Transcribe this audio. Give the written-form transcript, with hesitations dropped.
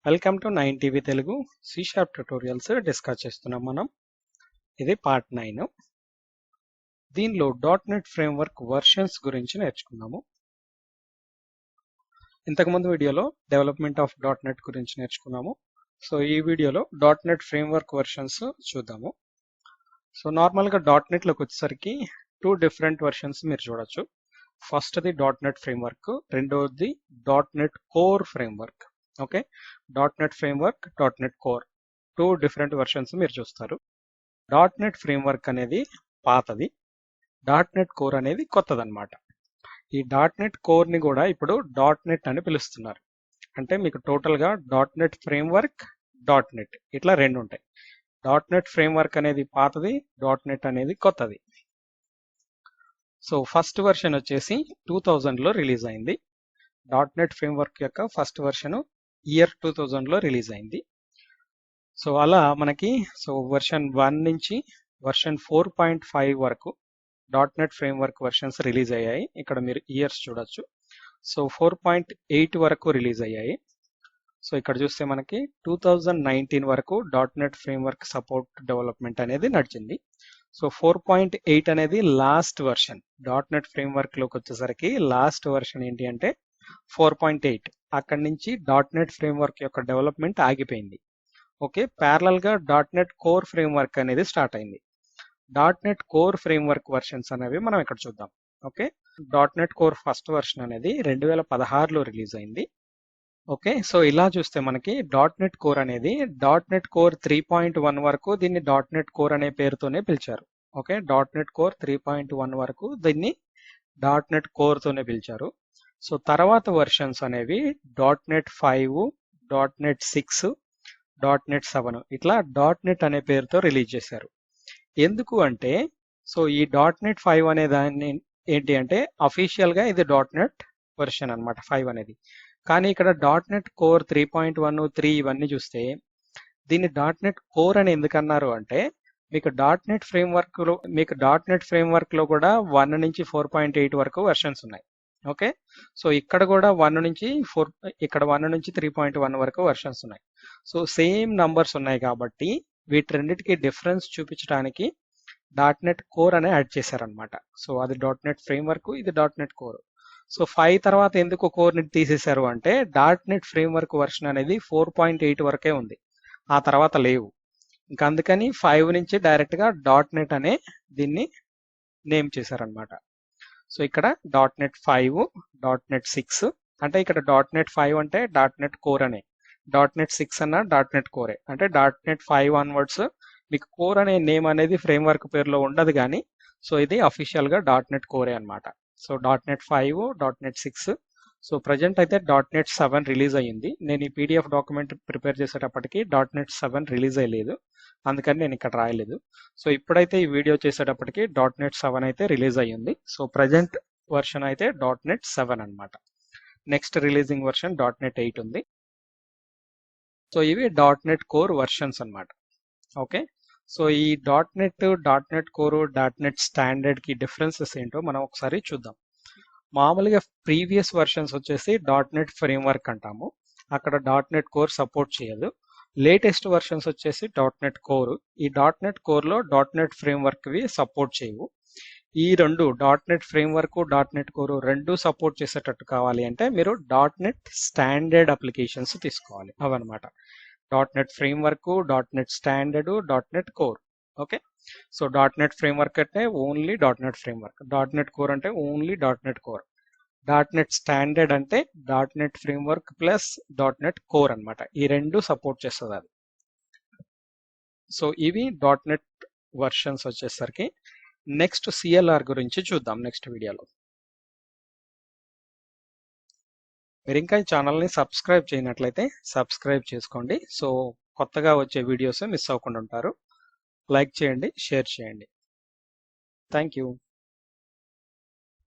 Welcome to 9 Telugu C# tutorials discuss చేస్తున్నాం మనం. ఇది పార్ట్ 9. దీనిలో .NET ఫ్రేమ్వర్క్ వర్షన్స్ గురించి నేర్చుకున్నాము. ఇంతకుముందు వీడియోలో డెవలప్మెంట్ ఆఫ్ .NET గురించి నేర్చుకున్నాము. సో ఈ వీడియోలో .NET ఫ్రేమ్వర్క్ వర్షన్స్ చూద్దాము. సో నార్మల్గా .NETలోకి వచ్చేసరికి 2 డిఫరెంట్ వర్షన్స్ మీరు చూడొచ్చు. ఫస్ట్ది .NET ఫ్రేమ్వర్క్, రెండోది .NET core framework. Okay, .NET framework, .NET core 2 different versions మీరు చూస్తారు. .NET ఫ్రేమ్వర్క్ అనేది పాతది, .NET కోర్ అనేది కొత్తదన్నమాట. ఈ .NET కోర్ని కూడా ఇప్పుడు .NET అని పిలుస్తున్నారు. అంటే మీకు టోటల్గా .NET ఫ్రేమ్వర్క్, .NET ఇట్లా రెండు ఉంటాయి. .NET ఫ్రేమ్వర్క్ అనేది పాతది, .NET అనేది కొత్తది. సో ఫస్ట్ వర్షన్ వచ్చేసి 2000లో రిలీజ్ అయింది. .NET ఫ్రేమ్వర్క్ యొక్క ఫస్ట్ వర్షన్ ఇయర్ 2000లో రిలీజ్ అయింది. సో అలా మనకి వర్షన్ 1 నుంచి వర్షన్ 4.5 వరకు .NET ఫ్రేమ్వర్క్ వర్షన్స్ రిలీజ్ అయ్యాయి. ఇక్కడ మీరు ఇయర్స్ చూడొచ్చు. సో 4.8 వరకు రిలీజ్ అయ్యాయి. సో ఇక్కడ చూస్తే మనకి 2019 వరకు .NET ఫ్రేమ్వర్క్ సపోర్ట్ డెవలప్మెంట్ అనేది నడిచింది. సో 4.8 అనేది లాస్ట్ వర్షన్. .NET ఫ్రేమ్వర్క్లోకి వచ్చేసరికి లాస్ట్ వర్షన్ ఏంటి అంటే 4.8. అక్కడి నుంచి .NET ఫ్రేమ్వర్క్ యొక్క డెవలప్మెంట్ ఆగిపోయింది. ఓకే, ప్యారలల్గా .NET కోర్ ఫ్రేమ్వర్క్ అనేది స్టార్ట్ అయింది. .NET కోర్ ఫ్రేమ్వర్క్ వర్షన్స్ అనేవి మనం ఇక్కడ చూద్దాం. Okay, .NET core first version అనేది 2016లో రిలీజ్ అయింది. ఓకే, సో ఇలా చూస్తే మనకి .NET కోర్ అనేది .NET కోర్ 3.1 వరకు దీన్ని .NET కోర్ అనే పేరుతోనే పిలిచారు. ఓకే, .NET కోర్ 3.1 వరకు దీన్ని .NET కోర్తోనే పిలిచారు. సో తర్వాత వర్షన్స్ అనేవి .NET 5, .NET 6, .NET 7 ఇట్లా .NET అనే పేరుతో రిలీజ్ చేశారు. ఎందుకు అంటే సో ఈ .NET 5 అనే దాన్ని ఏంటి అంటే అఫీషియల్గా ఇది .NET వర్షన్ అనమాట 5 అనేది. కానీ ఇక్కడ .NET కోర్ 3.1, 3 ఇవన్నీ చూస్తే దీన్ని .NET కోర్ అని ఎందుకన్నారు అంటే మీకు .NET ఫ్రేమ్వర్క్లో కూడా 1 నుంచి 4.8 వరకు వర్షన్స్ ఉన్నాయి. ఓకే, సో ఇక్కడ కూడా 1 నుంచి 3.1 వరకు వర్షన్స్ ఉన్నాయి. సో సేమ్ నంబర్స్ ఉన్నాయి కాబట్టి వీటి రెండింటికి డిఫరెన్స్ చూపించడానికి .NET కోర్ అనే యాడ్ చేశారనమాట. సో అది .NET ఫ్రేమ్వర్క్, ఇది .NET కోర్. సో 5 తర్వాత ఎందుకు కోర్ని తీసేశారు అంటే .NET ఫ్రేమ్వర్క్ వర్షన్ అనేది 4.8 వరకే ఉంది, ఆ తర్వాత లేవు. ఇంకా అందుకని 5 నుంచి డైరెక్ట్గా .NET అనే దీన్ని నేమ్ చేశారనమాట. సో ఇక్కడ .NET 5, .NET 6 అంటే ఇక్కడ .NET 5 అంటే .NET కోర్ అనే, .NET 6 అన్న .NET కోరే. అంటే .NET 5 ఆన్వర్డ్స్ మీకు కోర్ అనే నేమ్ అనేది ఫ్రేమ్వర్క్ పేరులో ఉండదు కానీ సో ఇది అఫీషియల్గా .NET కోరే అనమాట. So .NET 5, .NET 6. So present అయితే .NET 7 రిలీజ్ అయ్యింది. నేను ఈ PDF డాక్యుమెంట్ ప్రిపేర్ చేసేటప్పటికి .NET 7 రిలీజ్ అయ్యలేదు, అందుకని నేను ఇక్కడ రాయలేదు. సో ఇప్పుడైతే ఈ వీడియో చేసేటప్పటికి .NET 7 అయితే రిలీజ్ అయ్యింది. సో ప్రజెంట్ వర్షన్ అయితే .NET 7 అనమాట. నెక్స్ట్ రిలీజింగ్ వర్షన్ .NET 8 ఉంది. సో ఇవి .NET కోర్ వర్షన్స్ అనమాట. ఓకే, సో ఈ .NET కోర్, .NET స్టాండర్డ్కి డిఫరెన్సెస్ ఏంటో మనం ఒకసారి చూద్దాం. మామూలుగా ప్రీవియస్ వర్షన్స్ వచ్చేసి .NET ఫ్రేమ్వర్క్ అంటాము, అక్కడ .NET కోర్ సపోర్ట్ చేయదు. లేటెస్ట్ వర్షన్స్ వచ్చేసి .NET కోర్. ఈ .NET కోర్లో .NET ఫ్రేమ్వర్క్వి సపోర్ట్ చేయవు. ఈ రెండు .NET ఫ్రేమ్వర్క్, .NET కోర్ రెండు సపోర్ట్ చేసేటట్టు కావాలి అంటే మీరు .NET స్టాండర్డ్ అప్లికేషన్స్ తీసుకోవాలి. అవన్నమాట .NET framework, .NET standard, .NET core. Okay, so .NET framework అంటే only .NET framework, .NET core అంటే only .NET core, .NET standard అంటే .NET framework plus .NET core అనమాట. ఈ రెండు సపోర్ట్ చేస్తుంది అది. సో ఇవి .NET వర్షన్స్ వచ్చేసరికి. నెక్స్ట్ CLR గురించి చూద్దాం నెక్స్ట్ వీడియోలో. మీరు ఇంకా ఈ ఛానల్ని సబ్స్క్రైబ్ చేయనట్లయితే సబ్స్క్రైబ్ చేసుకోండి. సో కొత్తగా వచ్చే వీడియోస్ మిస్ అవ్వకుండా ఉంటారు. లైక్ చేయండి, షేర్ చేయండి. Thank you.